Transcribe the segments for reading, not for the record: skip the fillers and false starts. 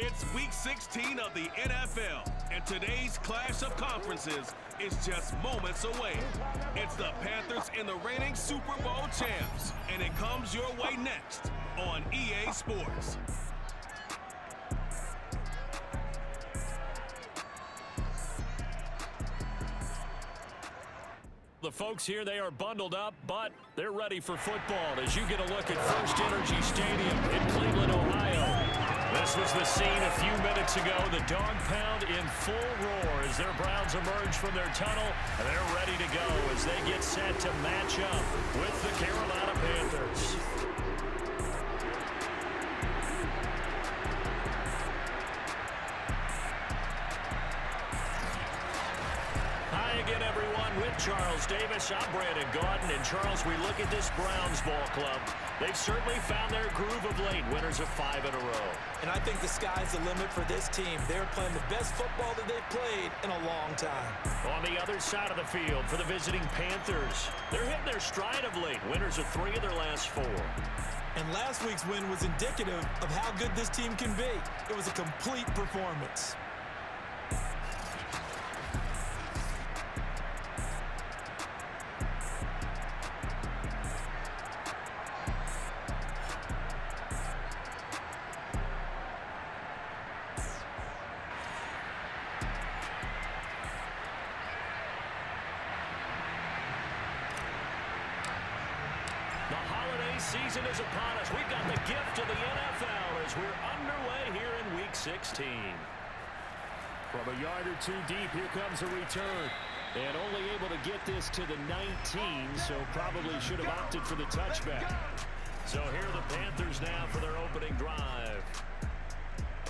It's Week 16 of the NFL, and today's clash of conferences is just moments away. It's the Panthers and the reigning Super Bowl champs, and it comes your way next on EA Sports. The folks here, they are bundled up, but they're ready for football as you get a look at First Energy Stadium in Cleveland, Ohio. This was the scene a few minutes ago. The dog pound in full roar as their Browns emerge from their tunnel, and they're ready to go as they get set to match up with the Carolina Panthers. Again, everyone, with Charles Davis, I'm Brandon Gaudin. And Charles, we look at this Browns ball club. They've certainly found their groove of late, winners of 5 in a row. And I think the sky's the limit for this team. They're playing the best football that they've played in a long time. On the other side of the field for the visiting Panthers, they're hitting their stride of late, winners of 3 of their last 4. And last week's win was indicative of how good this team can be. It was a complete performance. Season is upon us. We've got the gift of the NFL as we're underway here in Week 16. From a yard or two deep, here comes a return. And only able to get this to the 19, so probably should have opted for the touchback. So here are the Panthers now for their opening drive.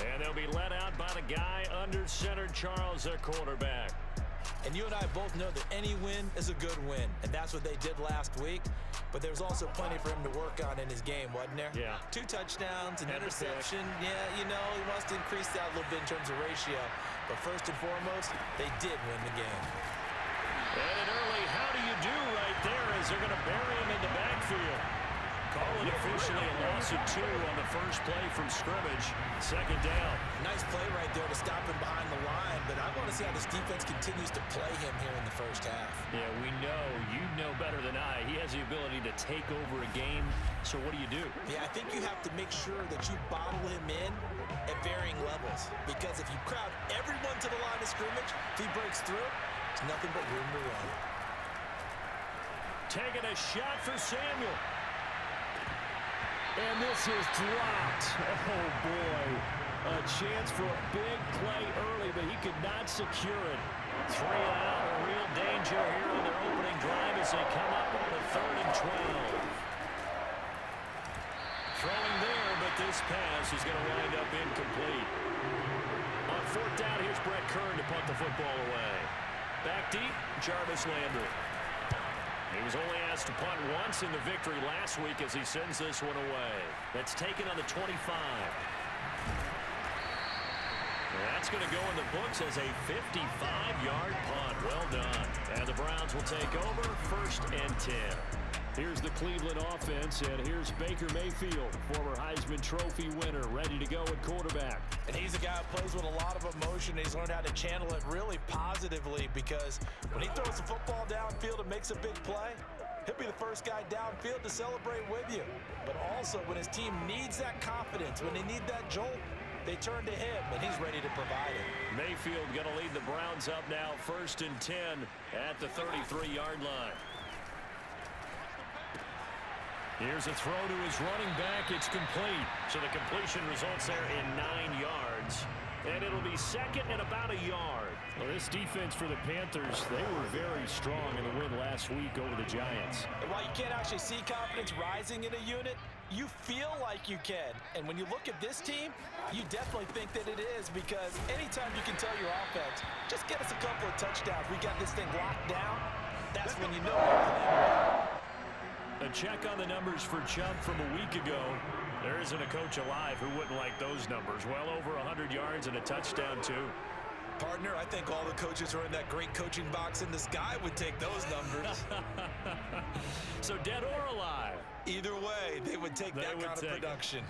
And they'll be led out by the guy under center, Charles, their quarterback. And you and I both know that any win is a good win, and that's what they did last week. But there's also plenty for him to work on in his game, wasn't there? Yeah. 2 touchdowns, an interception. Yeah, you know, he wants to increase that a little bit in terms of ratio. But first and foremost, they did win the game. And an early how do you do right there as they're going to bury him in the backfield. Call it officially a loss of 2 on the first play from scrimmage. Second down. Nice play right there to stop him behind the line, but I want to see how this defense continues to play him here in the first half. Yeah, we know. You know better than I. He has the ability to take over a game, so what do? Yeah, I think you have to make sure that you bottle him in at varying levels, because if you crowd everyone to the line of scrimmage, if he breaks through, it's nothing but room to run. Taking a shot for Samuel. And this is dropped. Oh, boy. A chance for a big play early, but he could not secure it. 3 out, a real danger here on their opening drive as they come up on the 3rd and 12. Throwing there, but this pass is going to wind up incomplete. On 4th down, here's Brett Kern to punt the football away. Back deep, Jarvis Landry. He was only asked to punt once in the victory last week as he sends this one away. That's taken on the 25. That's going to go in the books as a 55-yard punt. Well done. And the Browns will take over 1st and 10. Here's the Cleveland offense, and here's Baker Mayfield, former Heisman Trophy winner, ready to go at quarterback. And he's a guy who plays with a lot of emotion. He's learned how to channel it really positively, because when he throws the football downfield and makes a big play, he'll be the first guy downfield to celebrate with you. But also, when his team needs that confidence, when they need that jolt, they turn to him, and he's ready to provide it. Mayfield going to lead the Browns up now, 1st and 10 at the 33-yard line. Here's a throw to his running back. It's complete. So the completion results there in 9 yards. And it'll be 2nd and about a yard. Well, this defense for the Panthers, they were very strong in the win last week over the Giants. And while you can't actually see confidence rising in a unit, you feel like you can. And when you look at this team, you definitely think that it is, because anytime you can tell your offense, just get us a couple of touchdowns, we got this thing locked down, that's when you know you're playing well. A check on the numbers for Chubb from a week ago. There isn't a coach alive who wouldn't like those numbers. Well over 100 yards and a touchdown, too. Partner, I think all the coaches who are in that great coaching box in the sky would take those numbers. So dead or alive? Either way, they would take that kind of production.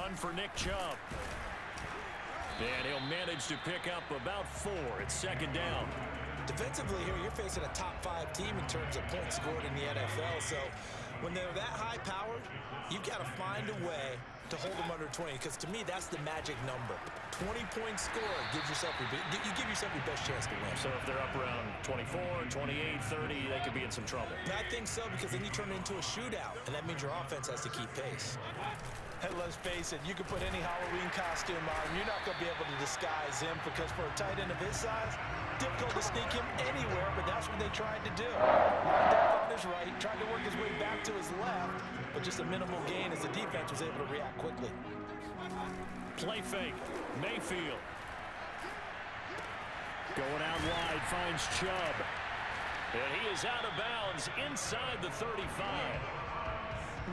run for Nick Chubb. And he'll manage to pick up about 4. It's second down. Defensively here, you're facing a top-5 team in terms of points scored in the NFL. So when they're that high-powered, you've got to find a way to hold them under 20, because to me, that's the magic number. 20 points scored gives yourself you give yourself your best chance to win. So if they're up around 24, 28, 30, they could be in some trouble. I think so, because then you turn it into a shootout, and that means your offense has to keep pace. Hey, let's face it, you can put any Halloween costume on, you're not going to be able to disguise him, because for a tight end of his size, difficult to sneak him anywhere, but that's what they tried to do. Lined up on his right, tried to work his way back to his left, but just a minimal gain as the defense was able to react quickly. Play fake. Mayfield. Going out wide, finds Chubb. And he is out of bounds inside the 35.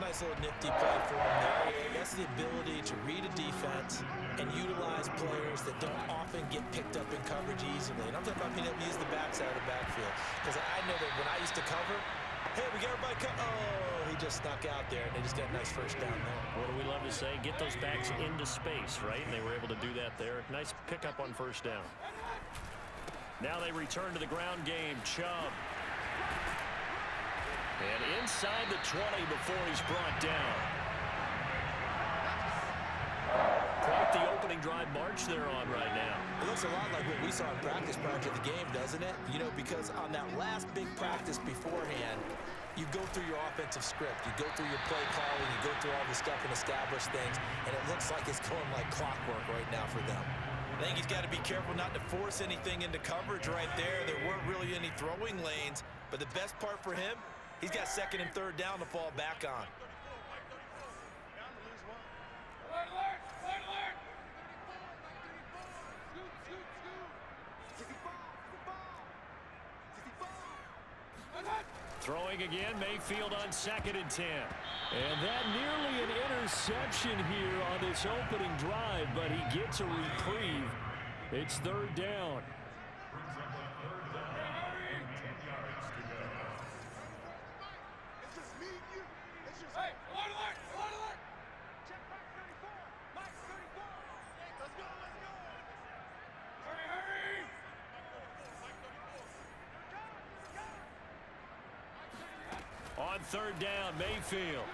Nice little nifty play for him there. That's the ability to read a defense and utilize players that don't often get picked up in coverage easily. And I'm talking about being able to use the backside of the backfield. Because I know that when I used to cover, hey, we got everybody oh, he just snuck out there, and they just got a nice first down there. What do we love to say? Get those backs into space, right? And they were able to do that there. Nice pickup on first down. Now they return to the ground game. Chubb. And inside the 20 before he's brought down. Quite the opening drive march they're on right now. It looks a lot like what we saw in practice prior to the game, doesn't it? You know, because on that last big practice beforehand, you go through your offensive script. You go through your play calling. You go through all the stuff and establish things. And it looks like it's going like clockwork right now for them. I think he's got to be careful not to force anything into coverage right there. There weren't really any throwing lanes. But the best part for him, he's got second and third down to fall back on. Throwing again, Mayfield on 2nd and 10. And that nearly an interception here on this opening drive, but he gets a reprieve. It's third down. On third down, Mayfield.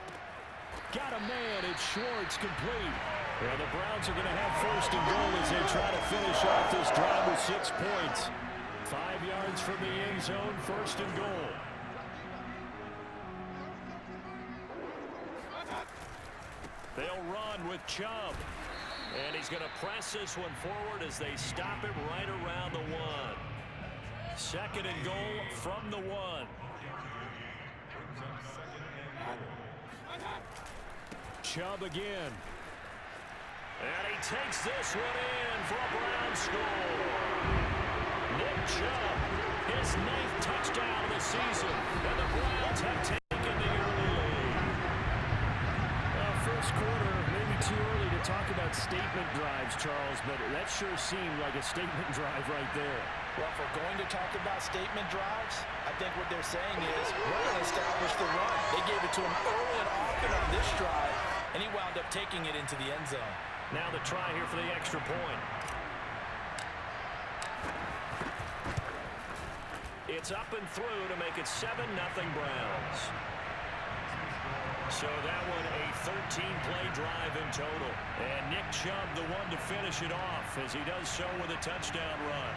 Got a man, it's Schwartz, complete. And the Browns are going to have first and goal as they try to finish off this drive with 6 points. 5 yards from the end zone, first and goal. They'll run with Chubb. And he's going to press this one forward as they stop him right around the 1. Second and goal from the 1. Chubb again. And he takes this one in for a Brown score. Nick Chubb, his 9th touchdown of the season. And the Browns have taken the early lead. First quarter, maybe too early to talk about statement drives, Charles, but that sure seemed like a statement drive right there. Well, if we're going to talk about statement drives, I think what they're saying is we're going to establish the run. They gave it to him early and often on this drive, and he wound up taking it into the end zone. Now the try here for the extra point. It's up and through to make it 7-0 Browns. So that one a 13-play drive in total. And Nick Chubb the one to finish it off as he does so with a touchdown run.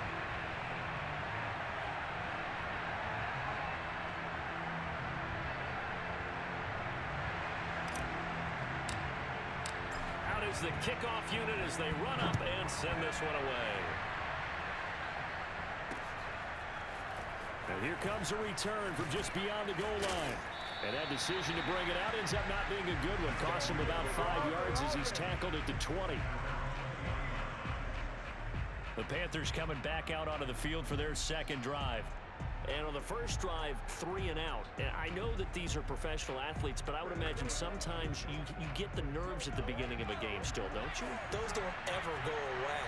The kickoff unit as they run up and send this one away. And here comes a return from just beyond the goal line. And that decision to bring it out ends up not being a good one. Costs him about 5 yards as he's tackled at the 20. The Panthers coming back out onto the field for their second drive. And on the first drive, 3 and out. And I know that these are professional athletes, but I would imagine sometimes you get the nerves at the beginning of a game still, don't you? Those don't ever go away.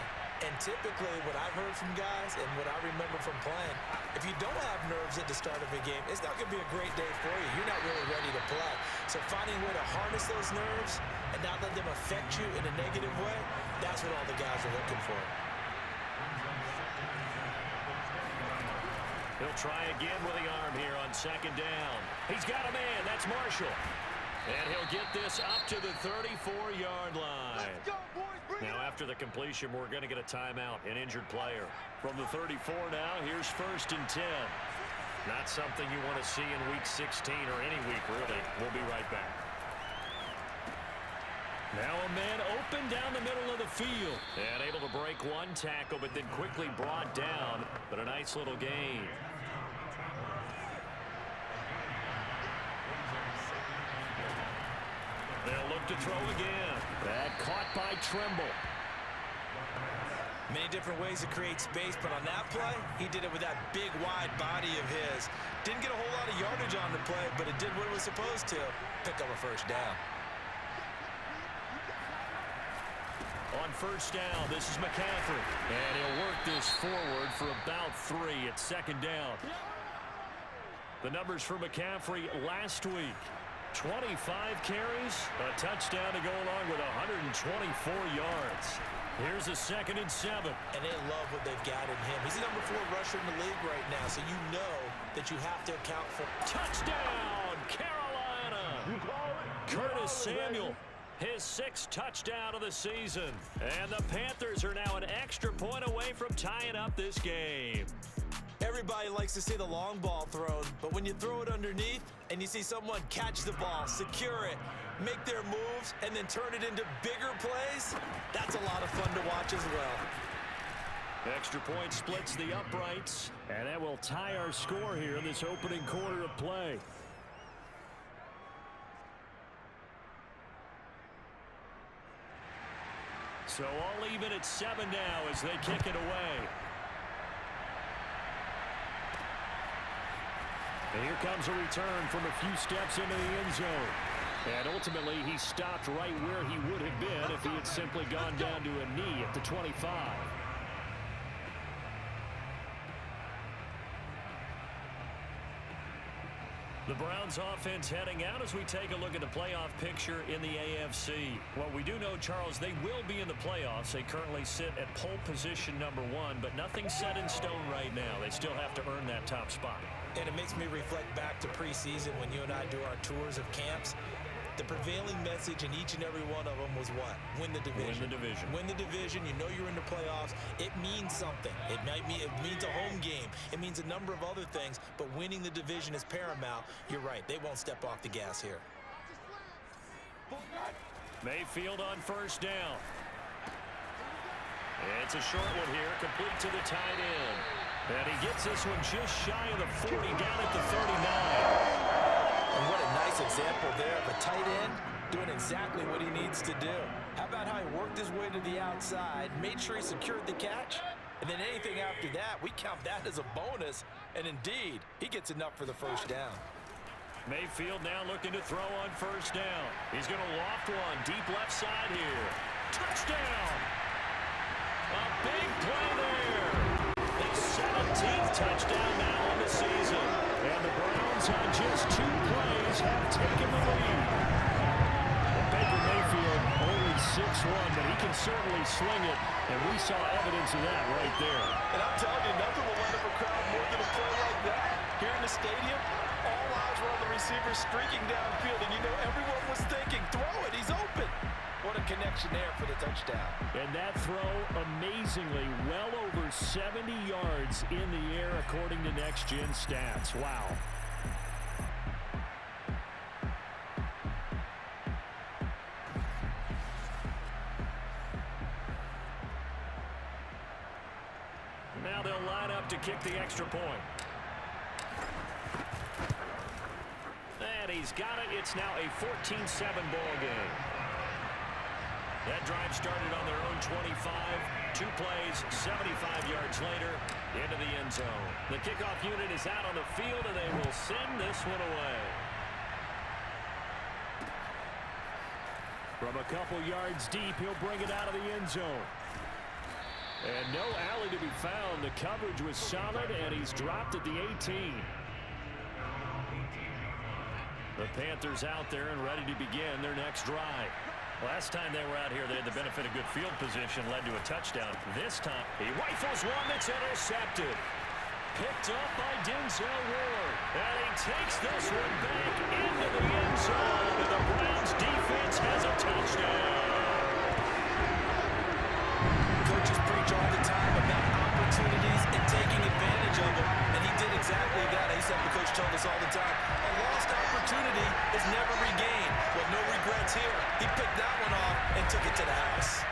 And typically what I've heard from guys and what I remember from playing, if you don't have nerves at the start of a game, it's not going to be a great day for you. You're not really ready to play. So finding a way to harness those nerves and not let them affect you in a negative way, that's what all the guys are looking for. He'll try again with the arm here on second down. He's got a man. That's Marshall. And he'll get this up to the 34-yard line. Now, after the completion, we're going to get a timeout, an injured player. From the 34 now, here's 1st and 10. Not something you want to see in Week 16 or any week, really. We'll be right back. Now a man open down the middle of the field. And able to break one tackle, but then quickly brought down. But a nice little gain. They'll look to throw again. That caught by Trimble. Many different ways to create space, but on that play, he did it with that big, wide body of his. Didn't get a whole lot of yardage on the play, but it did what it was supposed to. Pick up a 1st down. On 1st down, this is McCaffrey. And he'll work this forward for about 3 at 2nd down. The numbers for McCaffrey last week. 25 carries, a touchdown to go along with 124 yards. Here's a 2nd and 7. And they love what they've got in him. He's the number 4 rusher in the league right now, so you know that you have to account for. Touchdown, Carolina! Curtis Samuel, his 6th touchdown of the season. And the Panthers are now an extra point away from tying up this game. Everybody likes to see the long ball thrown, but when you throw it underneath and you see someone catch the ball, secure it, make their moves, and then turn it into bigger plays, that's a lot of fun to watch as well. Extra point splits the uprights, and that will tie our score here in this opening quarter of play. So all even at 7 now as they kick it away. And here comes a return from a few steps into the end zone. And ultimately, he stopped right where he would have been if he had simply gone down to a knee at the 25. The Browns offense heading out as we take a look at the playoff picture in the AFC. Well, we do know, Charles, they will be in the playoffs. They currently sit at pole position number 1, but nothing's set in stone right now. They still have to earn that top spot. And it makes me reflect back to preseason when you and I do our tours of camps. The prevailing message in each and every one of them was what? Win the division. Win the division. Win the division. You know you're in the playoffs. It means something. It means a home game. It means a number of other things, but winning the division is paramount. You're right. They won't step off the gas here. Mayfield on 1st down. It's a short one here, complete to the tight end. And he gets this one just shy of the 40, down at the 39. And what a nice example there of a tight end doing exactly what he needs to do. How about how he worked his way to the outside, made sure he secured the catch, and then anything after that, we count that as a bonus. And indeed, he gets enough for the 1st down. Mayfield now looking to throw on 1st down. He's going to loft one deep left side here. Touchdown! A big play there. The 17th touchdown now on the season. And the Browns on just 2 plays have taken the lead. Baker Mayfield only 6'1", but he can certainly sling it, and we saw evidence of that right there. And I'm telling you, nothing will light up a crowd more than a play like that. Here in the stadium, all eyes were on the receiver streaking downfield, and you know everyone was thinking, throw it, he's open. What a connection there for the touchdown. And that throw, amazingly, well over 70 yards in the air, according to Next Gen Stats. Wow. Now they'll line up to kick the extra point. And he's got it. It's now a 14-7 ball game. That drive started on their own 25. 2 plays, 75 yards later, into the end zone. The kickoff unit is out on the field, and they will send this one away. From a couple yards deep, he'll bring it out of the end zone. And no alley to be found. The coverage was solid, and he's dropped at the 18. The Panthers out there and ready to begin their next drive. Last time they were out here, they had the benefit of good field position, led to a touchdown. This time, he rifles one that's intercepted. Picked up by Denzel Ward. And he takes this one back into the end zone. And the Browns defense has a touchdown. Coaches preach all the time about opportunities and taking advantage of them. And he did exactly that. He said the coach told us all the time, a lost opportunity is never regained. Well, no regrets here. He picked that one off and took it to the house.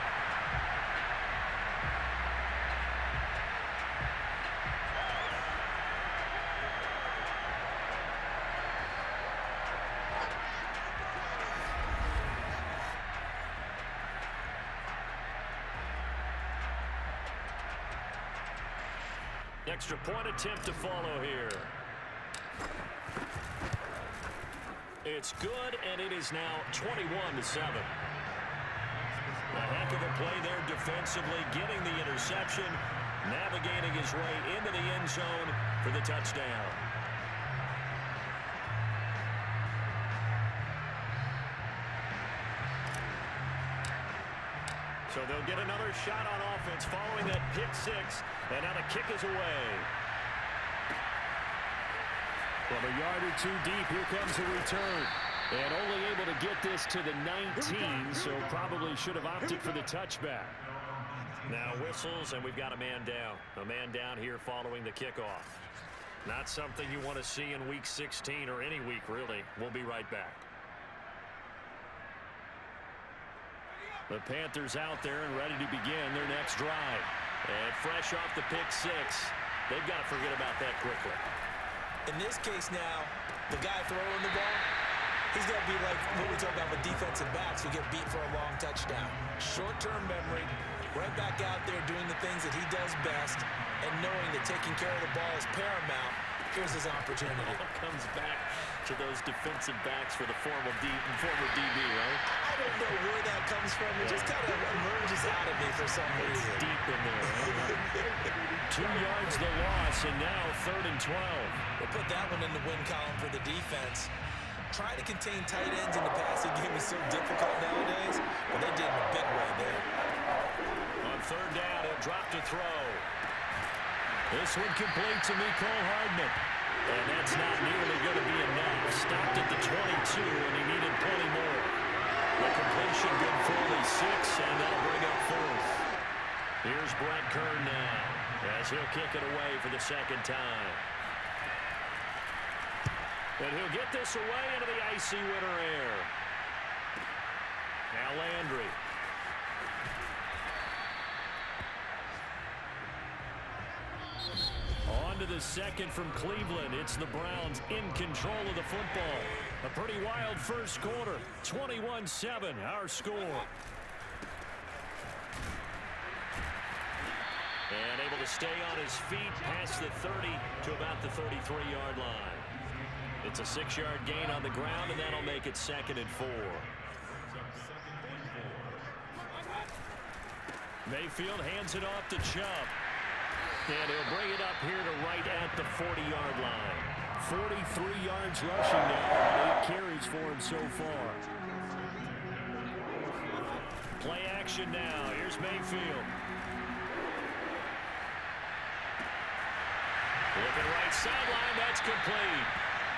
Extra point attempt to follow here. It's good, and it is now 21-7. A heck of a play there defensively, getting the interception, navigating his way into the end zone for the touchdown. So they'll get another shot on offense following that pick six, and now the kick is away. From a yard or two deep, here comes the return. And only able to get this to the 19, so probably should have opted for the touchback. Now whistles, and we've got a man down. A man down here following the kickoff. Not something you want to see in Week 16 or any week, really. We'll be right back. The Panthers out there and ready to begin their next drive. And fresh off the pick six, they've got to forget about that quickly. In this case now, the guy throwing the ball, he's going to be like what we talk about with defensive backs who get beat for a long touchdown. Short-term memory, right back out there doing the things that he does best, and knowing that taking care of the ball is paramount. Here's his opportunity. It all comes back to those defensive backs for the former DB, right? I don't know where that comes from. It just kind of emerges out of me for some reason. It's deep in there. Right? 2 yards the loss, and now 3rd and 12. We'll put that one in the win column for the defense. Trying to contain tight ends in the passing game is so difficult nowadays, but they did in a big way there. On 3rd down, he'll drop to throw. This one complete to Mecole Hardman. And that's not nearly going to be enough. Stopped at the 22, and he needed plenty more. The completion good for only 6, and that'll bring up 4th. Here's Brett Kern now, as he'll kick it away for the 2nd time. And he'll get this away into the icy winter air. Now Landry. On to the 2nd from Cleveland. It's the Browns in control of the football. A pretty wild first quarter. 21-7, our score. And able to stay on his feet past the 30 to about the 33-yard line. It's a 6-yard gain on the ground, and that'll make it 2nd and 4. Mayfield hands it off to Chubb. And he'll bring it up here to right at the 40-yard line. 43 yards rushing now, 8 carries for him so far. Play action now. Here's Mayfield. Looking right sideline, that's complete.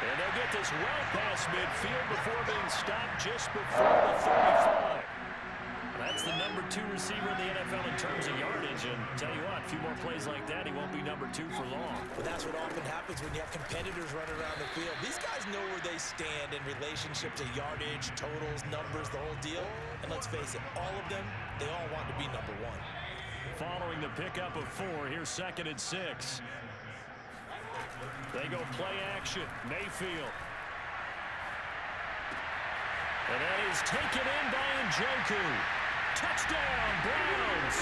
And they'll get this well past midfield before being stopped just before the 35. That's the number 2 receiver in the NFL in terms of yardage. And tell you what, a few more plays like that, he won't be number 2 for long. But that's what often happens when you have competitors running around the field. These guys know where they stand in relationship to yardage, totals, numbers, the whole deal. And let's face it, all of them, they all want to be number 1. Following the pickup of 4, here's 2nd and 6. They go play action. Mayfield. And that is taken in by Njoku. Touchdown, Browns.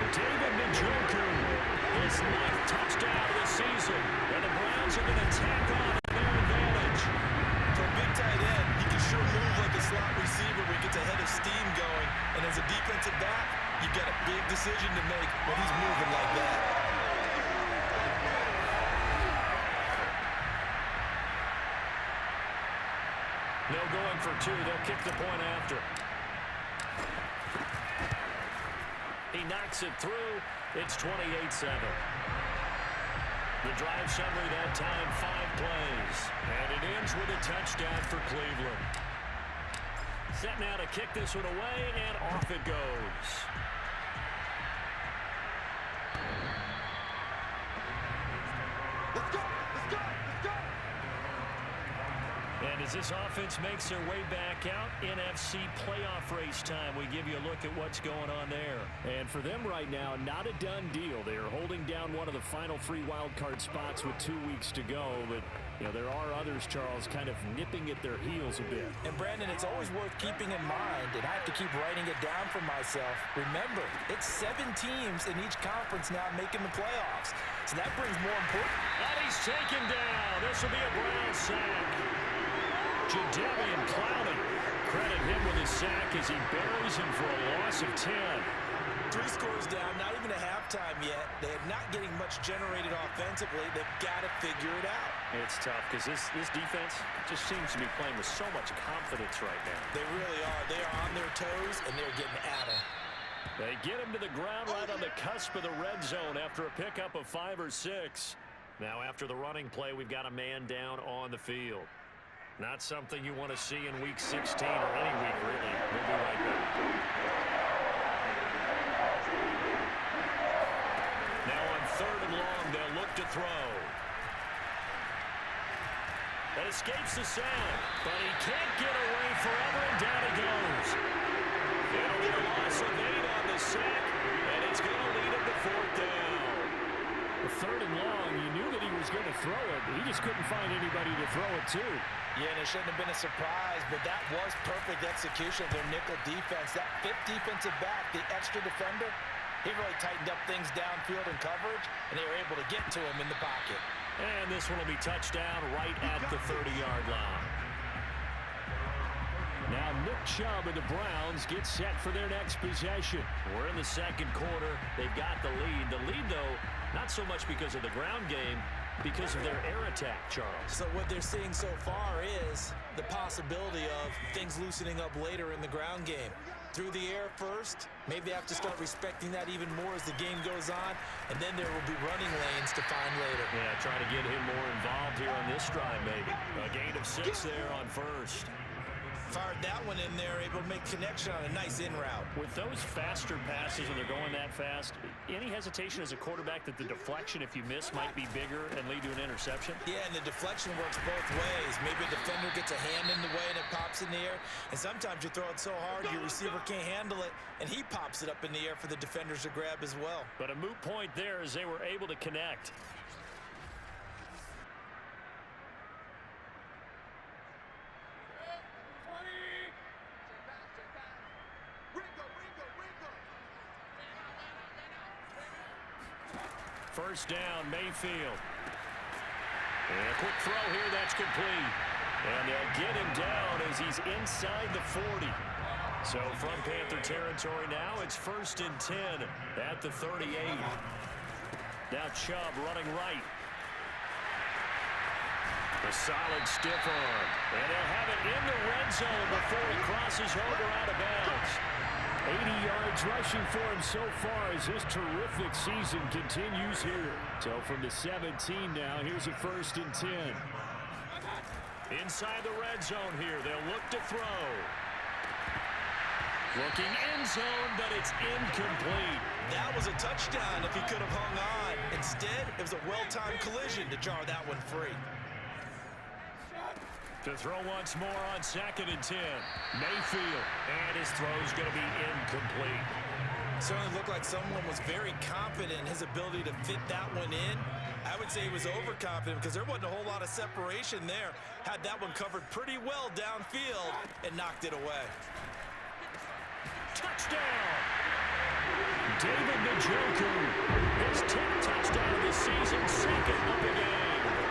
David Njoku, his 9th touchdown of the season. And the Browns are going to tack on their advantage. For a big tight end, he can sure move like a slot receiver when he gets a head of steam going. And as a defensive back, you've got a big decision to make when he's moving like that. No going for 2. They'll kick the point after. knocks it through. It's 28-7. The drive summary that time, 5 plays. And it ends with a touchdown for Cleveland. Set now to kick this one away, and off it goes. Let's go! Let's go! Let's go! And as this offense makes their way back out, NFC playoff race time, we give you a look at what's going on there. And for them right now, not a done deal. They are holding down one of the final 3 wild card spots with 2 weeks to go. But, you know, there are others, Charles, kind of nipping at their heels a bit. And, Brandon, it's always worth keeping in mind, and I have to keep writing it down for myself. Remember, it's 7 teams in each conference now making the playoffs. So that brings more important. And he's taken down. This will be a Brown sack. Jadeveon Clowney, credit him with his sack as he buries him for a loss of 10. 3 scores down, not even a halftime yet. They're not getting much generated offensively. They've got to figure it out. It's tough because this defense just seems to be playing with so much confidence right now. They really are. They are on their toes, and they're getting at them. They get him to the ground right on the cusp of the red zone after a pickup of 5 or 6. Now after the running play, we've got a man down on the field. Not something you want to see in Week 16 or any week, really. We'll be right back. Now on 3rd and long, they'll look to throw. That escapes the sound, but he can't get away forever, and down he goes. It'll be a loss of 8 on the sack, and it's going to lead him to 4th down. The 3rd and long, you knew that he was going to throw it, but he just couldn't find anybody to throw it to. Yeah, and it shouldn't have been a surprise, but that was perfect execution of their nickel defense. That 5th defensive back, the extra defender, he really tightened up things downfield in coverage, and they were able to get to him in the pocket. And this one will be touchdown right at the 30-yard line. Now Nick Chubb of the Browns get set for their next possession. We're in the 2nd quarter. They've got the lead. The lead, though, not so much because of the ground game, because of their air attack, Charles. So what they're seeing so far is the possibility of things loosening up later in the ground game. Through the air first, maybe they have to start respecting that even more as the game goes on, and then there will be running lanes to find later. Yeah, trying to get him more involved here on this drive, maybe. A gain of 6 there on 1st. Fired that one in there, able to make connection on a nice in route. With those faster passes when they're going that fast, any hesitation as a quarterback that the deflection, if you miss, might be bigger and lead to an interception? Yeah, and the deflection works both ways. Maybe a defender gets a hand in the way and it pops in the air, and sometimes you throw it so hard your receiver can't handle it, and he pops it up in the air for the defenders to grab as well. But a moot point there as they were able to connect. First down, Mayfield. And a quick throw here, that's complete. And they'll get him down as he's inside the 40. So from Panther territory now, it's 1st and 10 at the 38. Now Chubb running right. A solid stiff arm. And they'll have it in the red zone before he crosses over out of bounds. 80 yards rushing for him so far as his terrific season continues here. So from the 17 now, here's a 1st and 10. Inside the red zone here, they'll look to throw. Looking end zone, but it's incomplete. That was a touchdown if he could have hung on. Instead, it was a well-timed collision to jar that one free. To throw once more on 2nd and 10. Mayfield, and his throw's going to be incomplete. Certainly looked like someone was very confident in his ability to fit that one in. I would say he was overconfident because there wasn't a whole lot of separation there. Had that one covered pretty well downfield and knocked it away. Touchdown! David Njoku, his 10th touchdown of the season, 2nd of the game.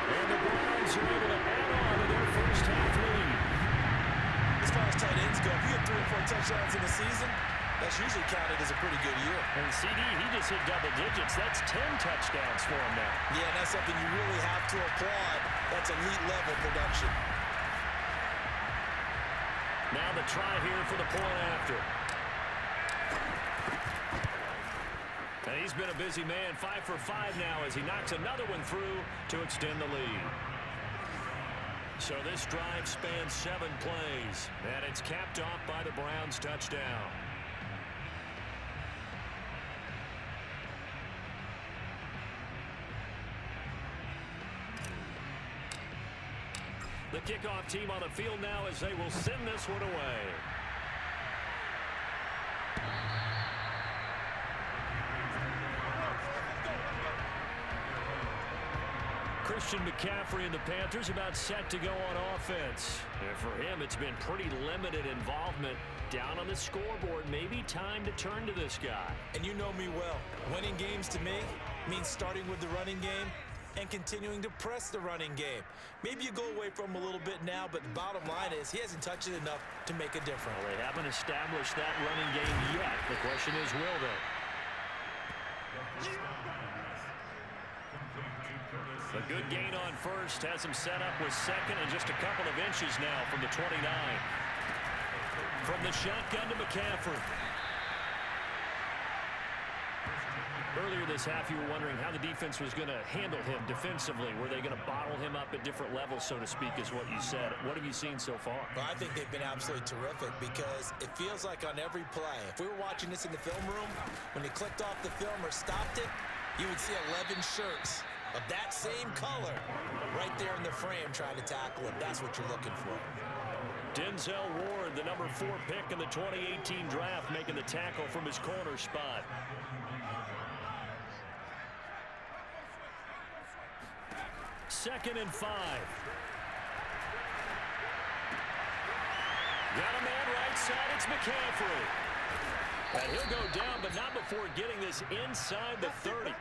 And the Browns are able to add on to their first half lead. As far as tight ends go, if you have 3 or 4 touchdowns in a season, that's usually counted as a pretty good year. And CD, he just hit double digits. That's 10 touchdowns for him now. Yeah, and that's something you really have to applaud. That's elite level production. Now the try here for the point after. He's been a busy man, 5 for 5 now as he knocks another one through to extend the lead. So this drive spans 7 plays, and it's capped off by the Browns' touchdown. The kickoff team on the field now as they will send this one away. Christian McCaffrey and the Panthers about set to go on offense. And for him, it's been pretty limited involvement down on the scoreboard. Maybe time to turn to this guy. And you know me well. Winning games to me means starting with the running game and continuing to press the running game. Maybe you go away from him a little bit now, but the bottom line is he hasn't touched it enough to make a difference. Well, they haven't established that running game yet. The question is, will they? A good gain on first has him set up with second and just a couple of inches now from the 29. From the shotgun to McCaffrey. Earlier this half, you were wondering how the defense was going to handle him defensively. Were they going to bottle him up at different levels, so to speak, is what you said. What have you seen so far? Well, I think they've been absolutely terrific because it feels like on every play, if we were watching this in the film room, when they clicked off the film or stopped it, you would see 11 shirts of that same color right there in the frame trying to tackle it. That's what you're looking for. Denzel Ward, the number 4 pick in the 2018 draft, making the tackle from his corner spot. Second and 5. Got a man right side. It's McCaffrey. And he'll go down, but not before getting this inside the 30.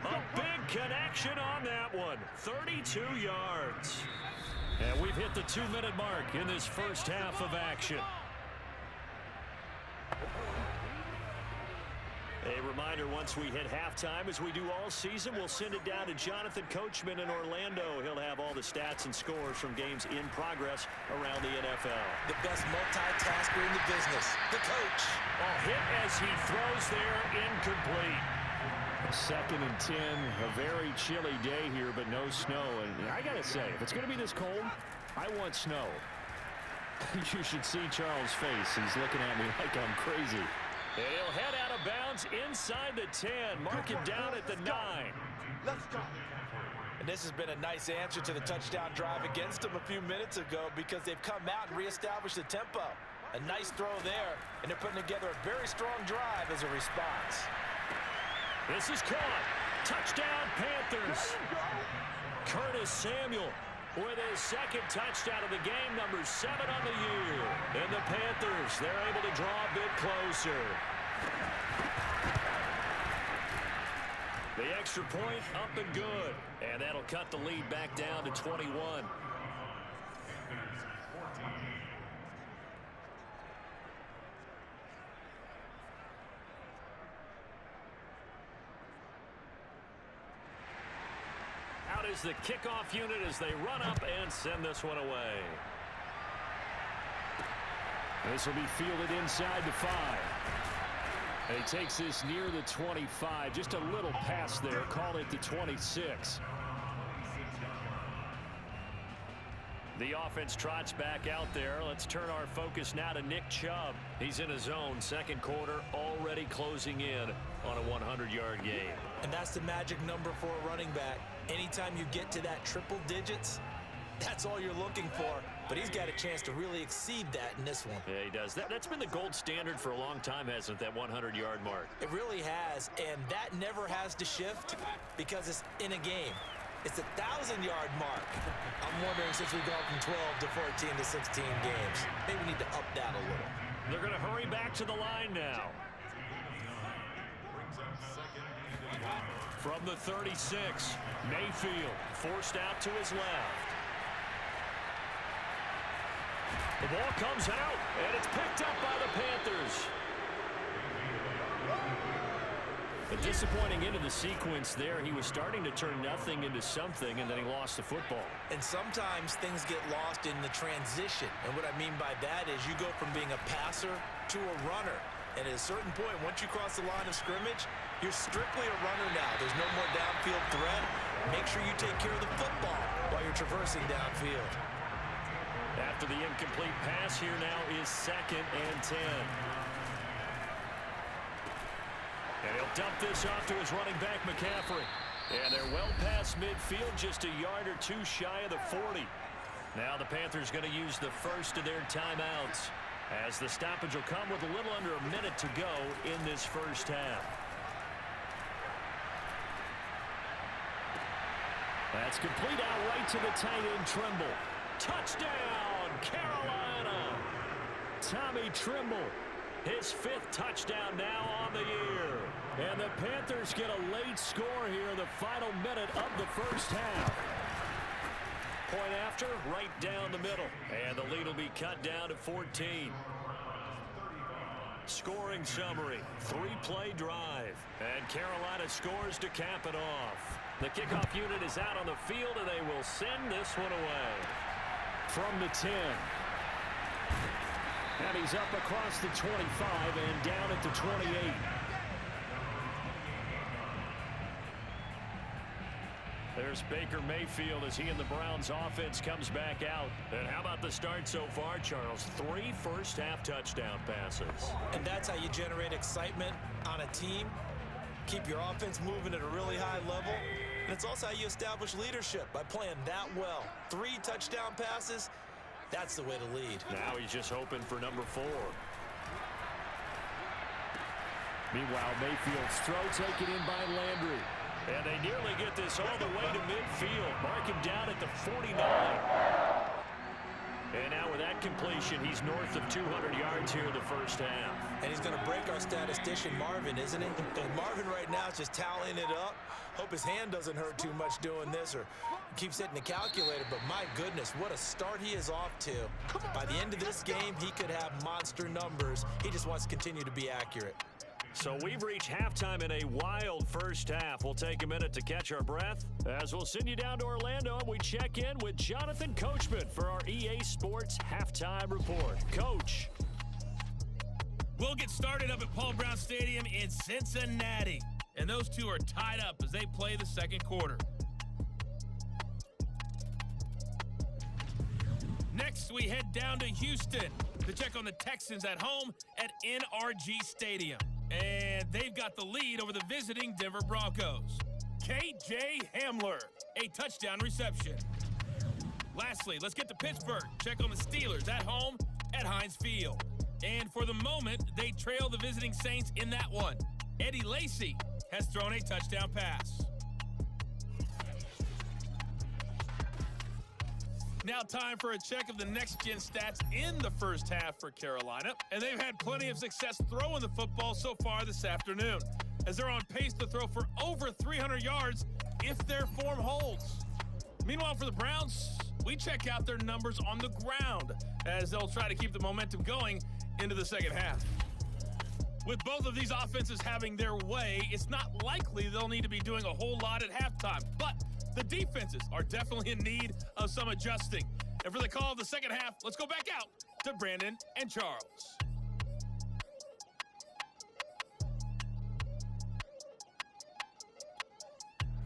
A big connection on that one. 32 yards. And we've hit the 2-minute mark in this first half of action. A reminder, once we hit halftime, as we do all season, we'll send it down to Jonathan Coachman in Orlando. He'll have all the stats and scores from games in progress around the NFL. The best multitasker in the business, the coach. A hit as he throws there, incomplete. Second and 10, a very chilly day here, but no snow. And I got to say, if it's going to be this cold, I want snow. You should see Charles' face. He's looking at me like I'm crazy. And he'll head out of bounds inside the 10. Mark him down at the 9. Let's go. And this has been a nice answer to the touchdown drive against them a few minutes ago because they've come out and reestablished the tempo. A nice throw there, and they're putting together a very strong drive as a response. This is caught. Touchdown, Panthers. Curtis Samuel with his second touchdown of the game, number 7 on the year. And the Panthers, they're able to draw a bit closer. The extra point up and good. And that'll cut the lead back down to 21. Out is the kickoff unit as they run up and send this one away. This will be fielded inside the 5. And he takes this near the 25. Just a little pass there. Call it the 26. The offense trots back out there. Let's turn our focus now to Nick Chubb. He's in his zone. Second quarter already closing in on a 100-yard game. And that's the magic number for a running back. Anytime you get to that triple digits, that's all you're looking for. But he's got a chance to really exceed that in this one. Yeah, he does. That's been the gold standard for a long time, hasn't it, that 100-yard mark? It really has, and that never has to shift because it's in a game. It's a 1,000-yard mark. I'm wondering, since we've gone from 12 to 14 to 16 games, maybe we need to up that a little. They're going to hurry back to the line now. From the 36, Mayfield forced out to his left. The ball comes out, and it's picked up by the Panthers. A disappointing end of the sequence there. He was starting to turn nothing into something, and then he lost the football. And sometimes things get lost in the transition. And what I mean by that is you go from being a passer to a runner. And at a certain point, once you cross the line of scrimmage, you're strictly a runner now. There's no more downfield threat. Make sure you take care of the football while you're traversing downfield. After the incomplete pass, here now is 2nd and 10. And he'll dump this off to his running back, McCaffrey. And they're well past midfield, just a yard or two shy of the 40. Now the Panthers going to use the first of their timeouts, as the stoppage will come with a little under a minute to go in this first half. That's complete out right to the tight end, Trimble. Touchdown, Carolina! Tommy Trimble, his 5th touchdown now on the year. And the Panthers get a late score here in the final minute of the first half. Point after, right down the middle. And the lead will be cut down to 14. Scoring summary, 3-play drive. And Carolina scores to cap it off. The kickoff unit is out on the field, and they will send this one away. From the 10. And he's up across the 25 and down at the 28. There's Baker Mayfield as he and the Browns offense comes back out. And how about the start so far, Charles? 3 first-half touchdown passes. And that's how you generate excitement on a team. Keep your offense moving at a really high level. And it's also how you establish leadership, by playing that well. 3 touchdown passes, that's the way to lead. Now he's just hoping for number 4. Meanwhile, Mayfield's throw taken in by Landry. And they nearly get this all the way to midfield. Mark him down at the 49. And now with that completion, he's north of 200 yards here in the first half. And he's going to break our statistician Marvin, isn't he? And Marvin right now is just tallying it up. Hope his hand doesn't hurt too much doing this, or keeps hitting the calculator. But my goodness, what a start he is off to. By the end of this game, he could have monster numbers. He just wants to continue to be accurate. So we've reached halftime in a wild first half. We'll take a minute to catch our breath as we'll send you down to Orlando and we check in with Jonathan Coachman for our EA Sports Halftime Report. Coach. We'll get started up at Paul Brown Stadium in Cincinnati. And those two are tied up as they play the second quarter. Next, we head down to Houston to check on the Texans at home at NRG Stadium. And they've got the lead over the visiting Denver Broncos. K.J. Hamler, a touchdown reception. Lastly, let's get to Pittsburgh. Check on the Steelers at home at Heinz Field. And for the moment, they trail the visiting Saints in that one. Eddie Lacy has thrown a touchdown pass. Now time for a check of the next-gen stats in the first half for Carolina. And they've had plenty of success throwing the football so far this afternoon, as they're on pace to throw for over 300 yards if their form holds. Meanwhile, for the Browns, we check out their numbers on the ground, as they'll try to keep the momentum going into the second half. With both of these offenses having their way, it's not likely they'll need to be doing a whole lot at halftime. But the defenses are definitely in need of some adjusting. And for the call of the second half, let's go back out to Brandon and Charles.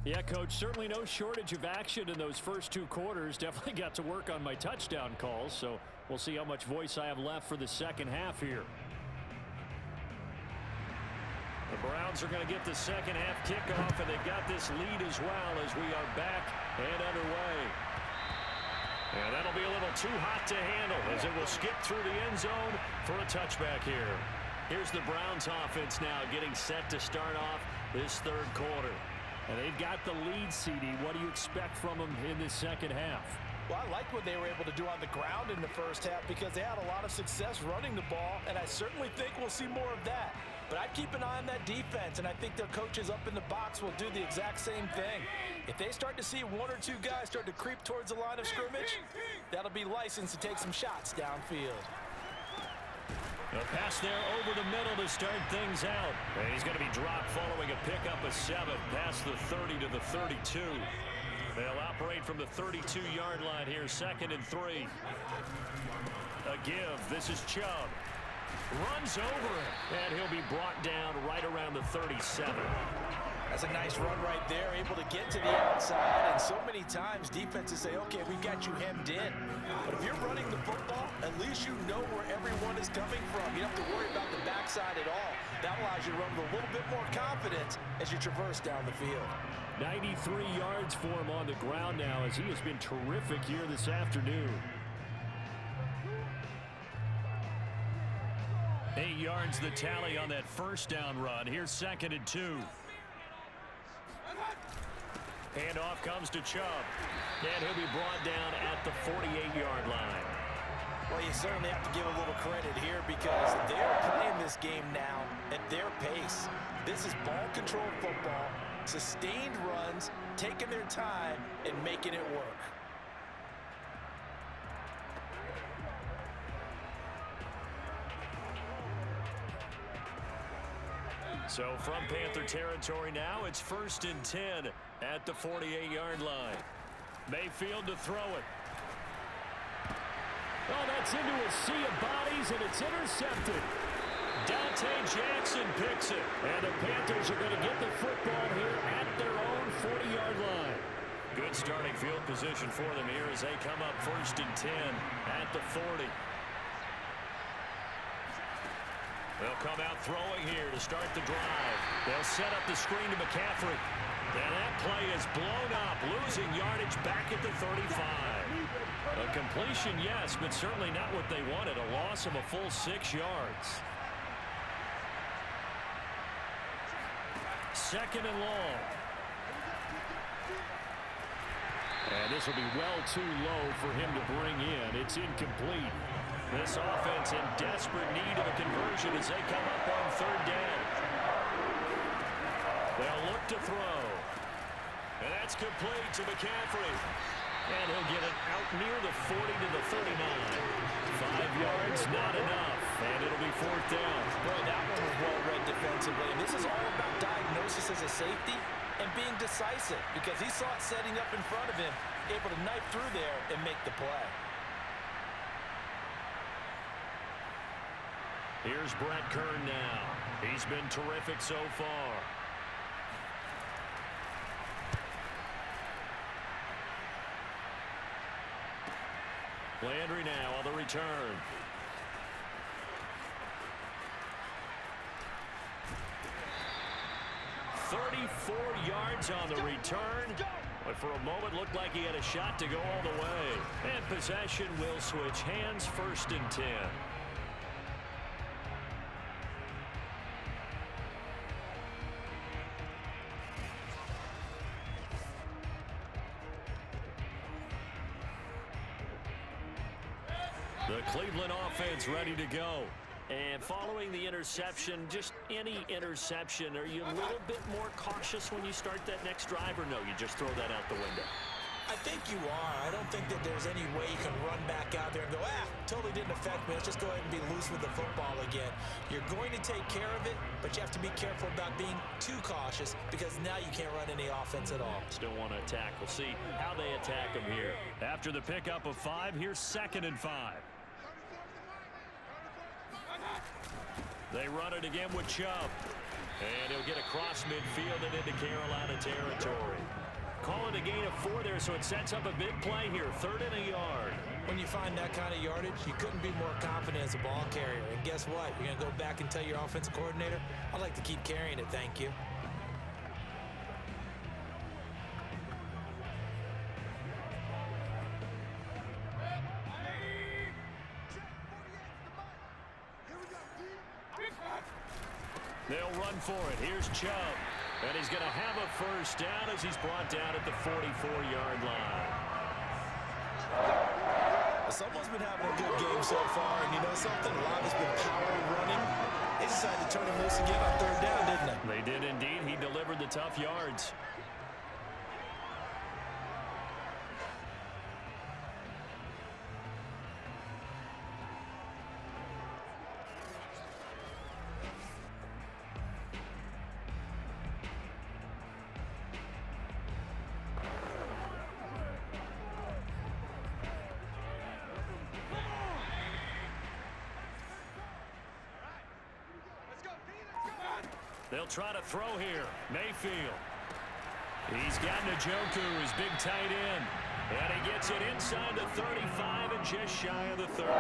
Yeah, Coach, certainly no shortage of action in those first 2 quarters. Definitely got to work on my touchdown calls, so we'll see how much voice I have left for the second half here. The Browns are going to get the second half kickoff, and they've got this lead as well as we are back and underway. And that'll be a little too hot to handle as it will skip through the end zone for a touchback here. Here's the Browns offense now getting set to start off this third quarter. And they've got the lead, CD. What do you expect from them in this second half? Well, I liked what they were able to do on the ground in the first half because they had a lot of success running the ball, and I certainly think we'll see more of that. But I'd keep an eye on that defense, and I think their coaches up in the box will do the exact same thing. If they start to see 1 or 2 guys start to creep towards the line of scrimmage, that'll be licensed to take some shots downfield. A pass there over the middle to start things out. And he's going to be dropped following a pickup of 7 past the 30 to the 32. They'll operate from the 32-yard line here, 2nd and 3. A give. This is Chubb. Runs over him, and he'll be brought down right around the 37. That's a nice run right there, able to get to the outside, and so many times defenses say, okay, we got you hemmed in. But if you're running the football, at least you know where everyone is coming from. You don't have to worry about the backside at all. That allows you to run with a little bit more confidence as you traverse down the field. 93 yards for him on the ground now, as he has been terrific here this afternoon. 8 yards the tally on that first down run. Here's 2nd and 2. Handoff comes to Chubb, and he'll be brought down at the 48-yard line. Well, you certainly have to give a little credit here because they're playing this game now at their pace. This is ball control football, sustained runs, taking their time, and making it work. So from Panther territory now, it's 1st and 10 at the 48-yard line. Mayfield to throw it. Oh, that's into a sea of bodies, and it's intercepted. Dante Jackson picks it, and the Panthers are going to get the football here at their own 40-yard line. Good starting field position for them here as they come up 1st and 10 at the 40. They'll come out throwing here to start the drive. They'll set up the screen to McCaffrey. And that play is blown up, losing yardage back at the 35. A completion, yes, but certainly not what they wanted. A loss of a full 6 yards. 2nd and long. And this will be well too low for him to bring in. It's incomplete. This offense in desperate need of a conversion as they come up on 3rd down. They'll look to throw. And that's complete to McCaffrey. And he'll get it out near the 40 to the 39. 5 yards, not enough. And it'll be 4th down. Boy, that one was well read defensively. And this is all about diagnosis as a safety and being decisive because he saw it setting up in front of him, able to knife through there and make the play. Here's Brett Kern now. He's been terrific so far. Landry now on the return. "34 yards on the return, but for a moment looked like he had a shot to go all the way. And possession will switch hands, 1st and 10. The Cleveland offense ready to go. And following the interception, just any interception, are you a little bit more cautious when you start that next drive, or no, you just throw that out the window? I think you are. I don't think that there's any way you can run back out there and go, totally didn't affect me. Let's just go ahead and be loose with the football again. You're going to take care of it, but you have to be careful about being too cautious because now you can't run any offense at all. Still want to attack. We'll see how they attack them here. After the pickup of 5, here's 2nd and 5. They run it again with Chubb. And he'll get across midfield and into Carolina territory. Call it a gain of 4 there, so it sets up a big play here. 3rd and a yard. When you find that kind of yardage, you couldn't be more confident as a ball carrier. And guess what? You're going to go back and tell your offensive coordinator, I'd like to keep carrying it, thank you. They'll run for it. Here's Chubb. And he's going to have a 1st down as he's brought down at the 44-yard line. Someone's been having a good game so far, and you know something? A lot has been power running. They decided to turn him loose again on 3rd down, didn't they? They did indeed. He delivered the tough yards. They'll try to throw here. Mayfield. He's got Njoku, his big tight end. And he gets it inside the 35 and just shy of the 30.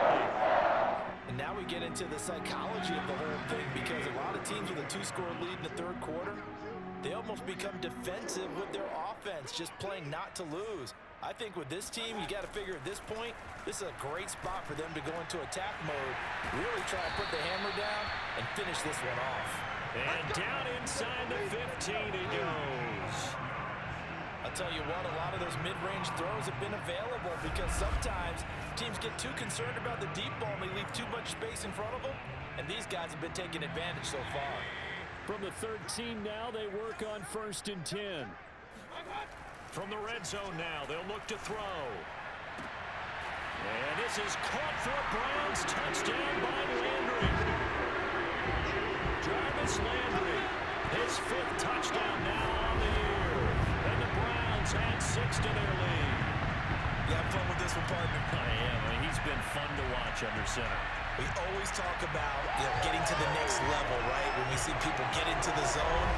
And now we get into the psychology of the whole thing, because a lot of teams with a 2-score lead in the third quarter, they almost become defensive with their offense, just playing not to lose. I think with this team, you got to figure at this point, this is a great spot for them to go into attack mode, really try to put the hammer down and finish this one off. And down inside the 15 he goes. I'll tell you what, a lot of those mid-range throws have been available, because sometimes teams get too concerned about the deep ball and they leave too much space in front of them, and these guys have been taking advantage so far. From the 13 now, they work on 1st and 10. From the red zone now, they'll look to throw. And this is caught for Browns. Touchdown by Landry. Jarvis Landry, his 5th touchdown now on the year. And the Browns add 6 to their lead. You have fun with this one, partner? I am. He's been fun to watch under center. We always talk about getting to the next level, right? When we see people get into the zone,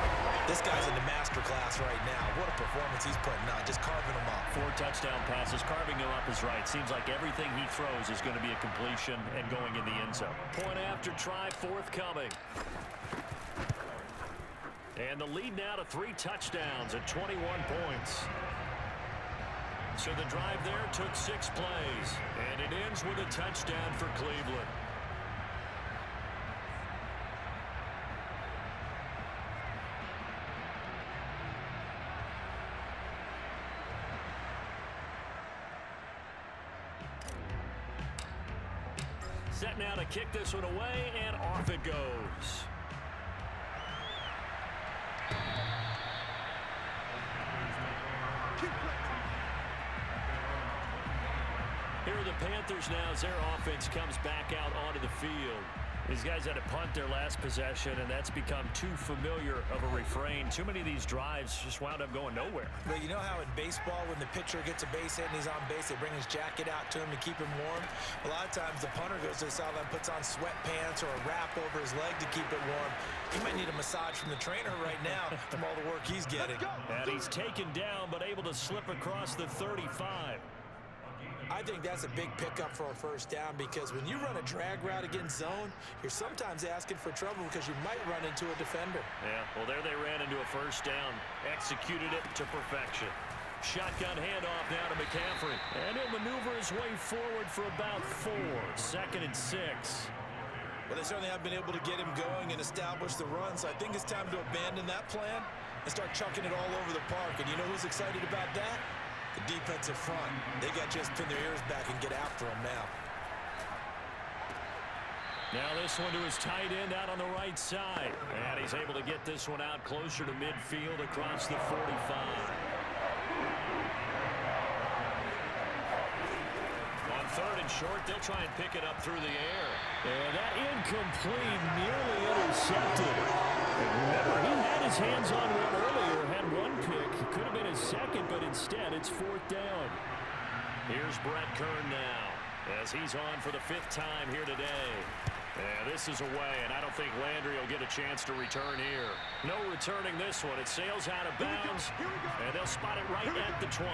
this guy's in the master class right now. What a performance he's putting on, just carving them up. 4 touchdown passes, carving them up is right. Seems like everything he throws is going to be a completion and going in the end zone. Point after try forthcoming. And the lead now to 3 touchdowns at 21 points. So the drive there took 6 plays, and it ends with a touchdown for Cleveland. Set now to kick this one away, and off it goes. Here are the Panthers now as their offense comes back out onto the field. These guys had to punt their last possession, and that's become too familiar of a refrain. Too many of these drives just wound up going nowhere. Well, you know how in baseball, when the pitcher gets a base hit and he's on base, they bring his jacket out to him to keep him warm? A lot of times the punter goes to the sideline, puts on sweatpants or a wrap over his leg to keep it warm. He might need a massage from the trainer right now from all the work he's getting. And he's taken down, but able to slip across the 35. I think that's a big pickup for a first down, because when you run a drag route against zone, you're sometimes asking for trouble because you might run into a defender. Yeah, well, there they ran into a first down. Executed it to perfection. Shotgun handoff now to McCaffrey. And he'll maneuver his way forward for about 4. 2nd and 6. Well, they certainly have been able to get him going and establish the run, so I think it's time to abandon that plan and start chucking it all over the park. And you know who's excited about that? The defensive front. They got to just pin their ears back and get after him now. Now this one to his tight end out on the right side. And he's able to get this one out closer to midfield across the 45. On 3rd and short, they'll try and pick it up through the air. And that incomplete, nearly intercepted. And remember, he had his hands on one earlier, had one pick. Could have been his 2nd, but instead it's 4th down. Here's Brett Kern now, as he's on for the 5th time here today. And this is away, and I don't think Landry will get a chance to return here. No returning this one. It sails out of bounds, and they'll spot it right at the 20.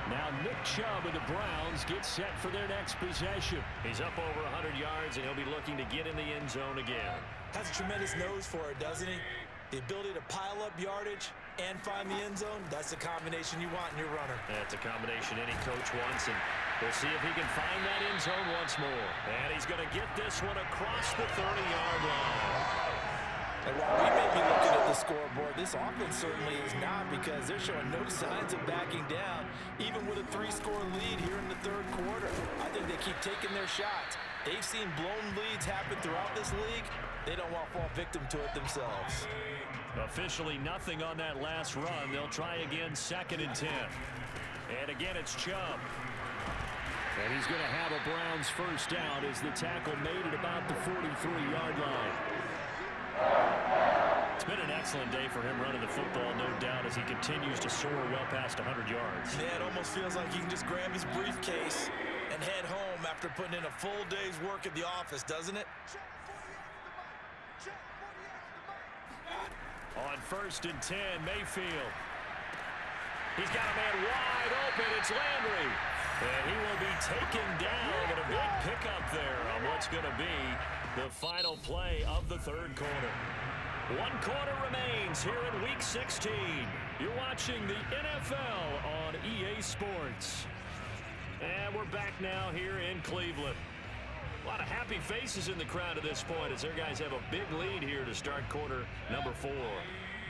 Now Nick Chubb of the Browns gets set for their next possession. He's up over 100 yards, and he'll be looking to get in the end zone again. Has a tremendous nose for it, doesn't he? The ability to pile up yardage and find the end zone, that's the combination you want in your runner. That's a combination any coach wants, and we'll see if he can find that end zone once more. And he's going to get this one across the 30-yard line. And while we may be looking at the scoreboard, this offense certainly is not, because they're showing no signs of backing down, even with a 3-score lead here in the third quarter. I think they keep taking their shots. They've seen blown leads happen throughout this league. They don't want to fall victim to it themselves. Officially nothing on that last run. They'll try again, 2nd and 10. And again, it's Chubb. And he's going to have a Browns first down as the tackle made at about the 43-yard line. It's been an excellent day for him running the football, no doubt, as he continues to soar well past 100 yards. Yeah, it almost feels like he can just grab his briefcase and head home after putting in a full day's work at the office, doesn't it? On 1st and 10, Mayfield. He's got a man wide open. It's Landry. And he will be taken down, and a big pickup there on what's going to be the final play of the third quarter. 1 quarter remains here in Week 16. You're watching the NFL on EA Sports. And we're back now here in Cleveland. A lot of happy faces in the crowd at this point as their guys have a big lead here to start quarter number 4.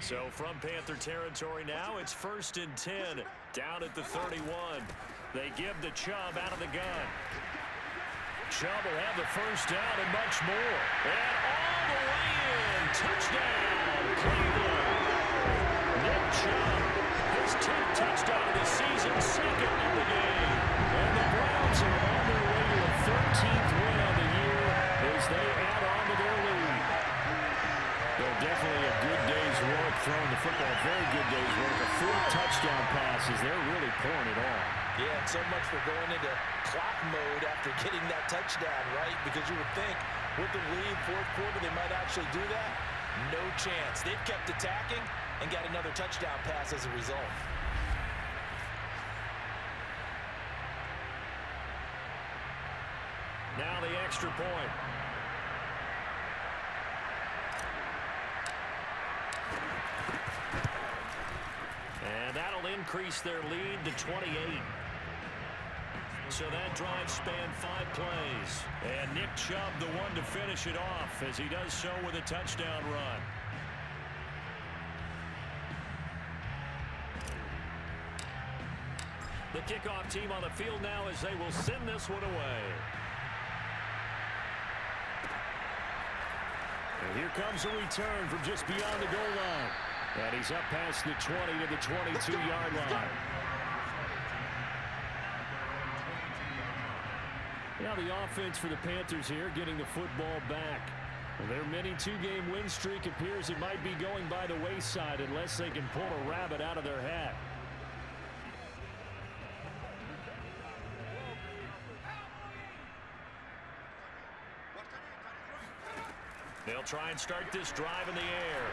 So from Panther territory now, it's 1st and 10 down at the 31. They give to Chubb out of the gun. Chubb will have the first down and much more. And all the way in. Touchdown, Cleveland. Nick Chubb, his 10th touchdown of the season, 2nd of the game. And the Browns are on their way to a 13th win of the year as they add on to their lead. They're definitely a good day's work throwing the football. Very good day's work. A 4 touchdown passes. They're really pouring it on. Yeah, and so much for going into clock mode after getting that touchdown, right? Because you would think with the lead, 4th quarter, they might actually do that. No chance. They've kept attacking and got another touchdown pass as a result. Now the extra point. And that'll increase their lead to 28. So that drive spanned 5 plays. And Nick Chubb the one to finish it off as he does so with a touchdown run. The kickoff team on the field now as they will send this one away. And here comes a return from just beyond the goal line. And he's up past the 20 to the 22-yard line. Now the offense for the Panthers here getting the football back. Their mini 2-game win streak appears it might be going by the wayside unless they can pull a rabbit out of their hat. They'll try and start this drive in the air.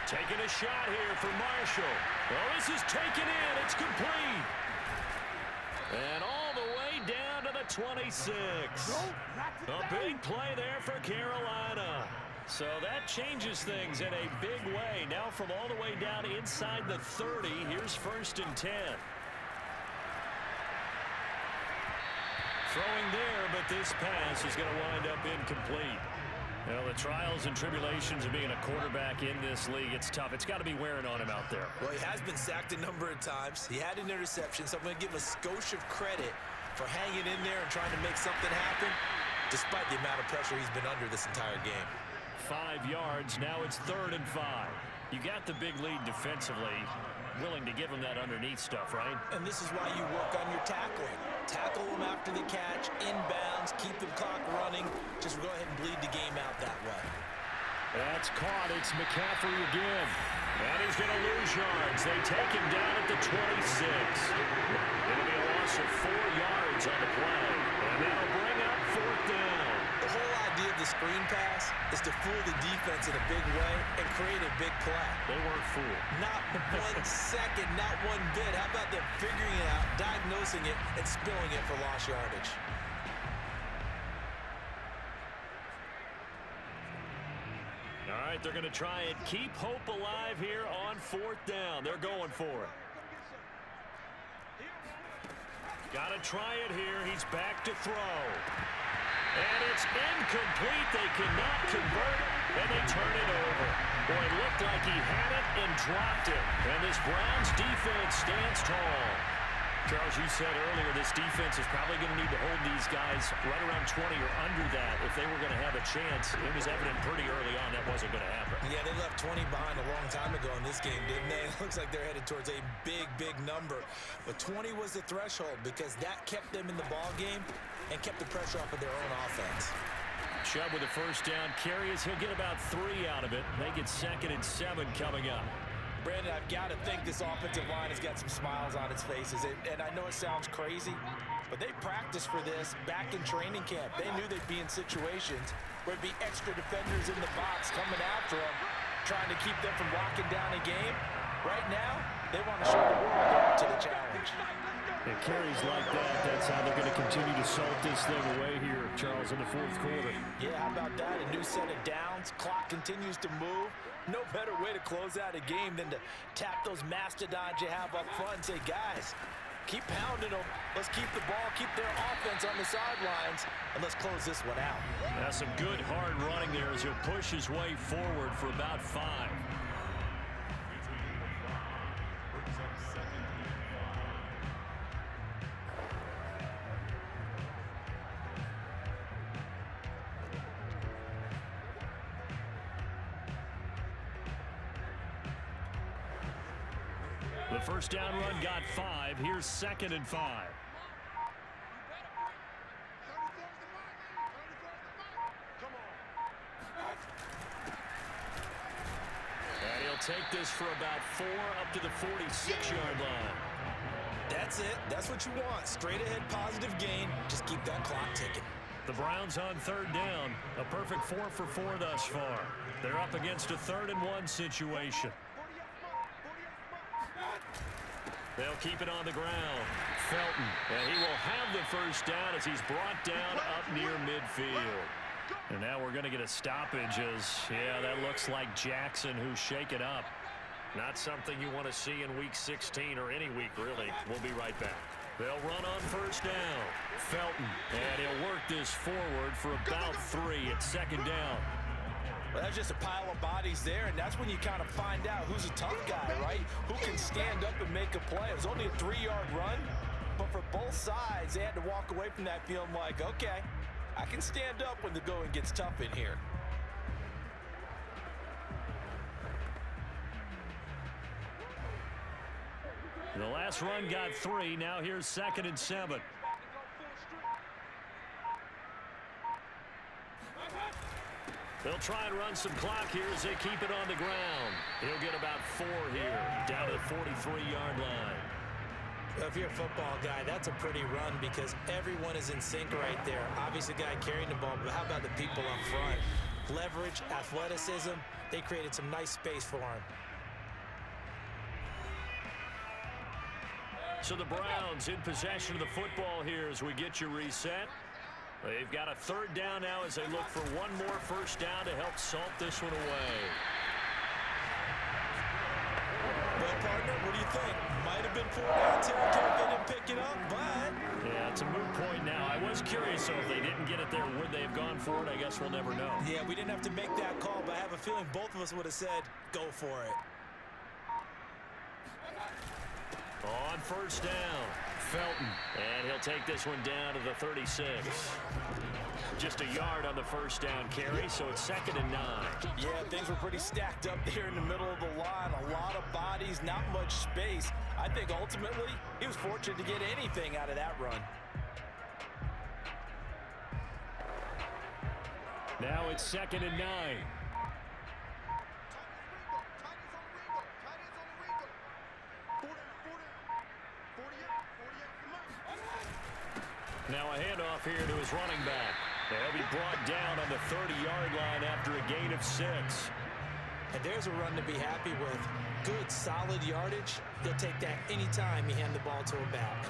Taking a shot here for Marshall. Well, this is taken in. It's complete. And all the way down to the 26. A big play there for Carolina. So that changes things in a big way. Now from all the way down inside the 30, here's 1st and 10. Throwing there, but this pass is going to wind up incomplete. Well, the trials and tribulations of being a quarterback in this league, it's tough. It's got to be wearing on him out there. Well, he has been sacked a number of times. He had an interception, so I'm going to give a skosh of credit for hanging in there and trying to make something happen, despite the amount of pressure he's been under this entire game. 5 yards. Now it's 3rd and 5. You got the big lead defensively. Willing to give him that underneath stuff, right? And this is why you work on your tackling. Tackle them after the catch, inbounds, keep the clock running. Just go ahead and bleed the game out that way. That's caught. It's McCaffrey again. And he's going to lose yards. They take him down at the 26. It'll be a loss of 4 yards on the play. And that'll bring up 4th down. The whole idea of the screen pass is to fool the defense in a big way and create a big play. They weren't fooled. Not 1 second, not 1 bit. How about them figuring it out, diagnosing it, and spilling it for lost yardage? All right, they're going to try and keep hope alive here on 4th down. They're going for it. Got to try it here. He's back to throw. And it's incomplete. They cannot convert it, and they turn it over. Boy, it looked like he had it and dropped it. And this Browns defense stands tall. Charles, you said earlier this defense is probably going to need to hold these guys right around 20 or under that if they were going to have a chance. It was evident pretty early on that wasn't going to happen. Yeah, they left 20 behind a long time ago in this game, didn't they? It looks like they're headed towards a big, big number. But 20 was the threshold because that kept them in the ball game and kept the pressure off of their own offense. Chubb with a first down carry as he'll get about 3 out of it. Make it 2nd and 7 coming up. Brandon, I've got to think this offensive line has got some smiles on its faces. And I know it sounds crazy, but they practiced for this back in training camp. They knew they'd be in situations where there'd be extra defenders in the box coming after them, trying to keep them from locking down a game. Right now, they want to show the world they're up to the challenge. It carries like that. That's how they're going to continue to salt this thing away here, Charles, in the fourth quarter. Yeah, how about that? A new set of downs. Clock continues to move. No better way to close out a game than to tap those mastodons you have up front and say, guys, keep pounding them. Let's keep the ball, keep their offense on the sidelines, and let's close this one out. Now some good hard running there as he'll push his way forward for about 5. The first down run got 5. Here's 2nd and 5. And he'll take this for about 4 up to the 46-yard line. That's it. That's what you want. Straight ahead positive gain. Just keep that clock ticking. The Browns on 3rd down. A perfect 4 for 4 thus far. They're up against a 3rd and 1 situation. They'll keep it on the ground. Felton, and he will have the first down as he's brought down up near midfield. And now we're going to get a stoppage as, yeah, that looks like Jackson who's shaken up. Not something you want to see in Week 16 or any week, really. We'll be right back. They'll run on first down. Felton, and he'll work this forward for about 3 at 2nd down. Well, that's just a pile of bodies there, and that's when you kind of find out who's a tough guy, right? Who can stand up and make a play. It was only a 3-yard run, but for both sides, they had to walk away from that feeling like, okay, I can stand up when the going gets tough in here. The last run got 3. Now here's 2nd and 7. They'll try and run some clock here as they keep it on the ground. He'll get about 4 here, down to the 43-yard line. Well, if you're a football guy, that's a pretty run because everyone is in sync right there. Obviously, the guy carrying the ball, but how about the people up front? Leverage, athleticism, they created some nice space for him. So the Browns in possession of the football here as we get you reset. They've got a 3rd down now as they look for one more first down to help salt this one away. Well, partner, what do you think? Might have been 4-down territory if they didn't pick it up, but... Yeah, it's a moot point now. I was curious, so if they didn't get it there, would they have gone for it? I guess we'll never know. Yeah, we didn't have to make that call, but I have a feeling both of us would have said, go for it. On first down, Felton. And he'll take this one down to the 36. Just a yard on the first down carry, so it's 2nd and 9. Yeah, things were pretty stacked up there in the middle of the line. A lot of bodies, not much space. I think ultimately he was fortunate to get anything out of that run. Now it's 2nd and 9. Now a handoff here to his running back. They'll be brought down on the 30-yard line after a gain of 6. And there's a run to be happy with. Good, solid yardage. He'll take that anytime you hand the ball to a back.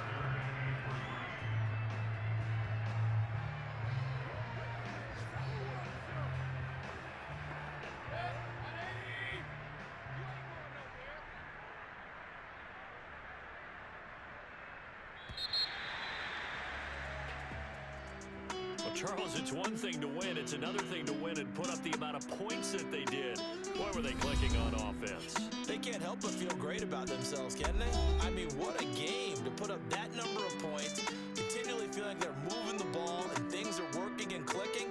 Well, Charles, it's one thing to win. It's another thing to win and put up the amount of points that they did. Why were they clicking on offense? They can't help but feel great about themselves, can they? I mean, what a game to put up that number of points, continually feeling like they're moving the ball and things are working and clicking.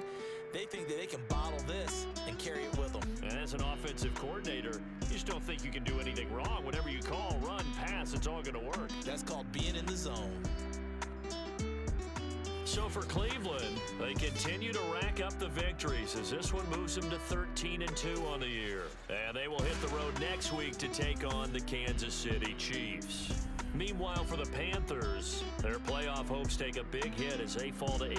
They think that they can bottle this and carry it with them. And as an offensive coordinator, you just don't think you can do anything wrong. Whatever you call, run, pass, it's all going to work. That's called being in the zone. So for Cleveland, they continue to rack up the victories as this one moves them to 13-2 on the year. And they will hit the road next week to take on the Kansas City Chiefs. Meanwhile, for the Panthers, their playoff hopes take a big hit as they fall to 8.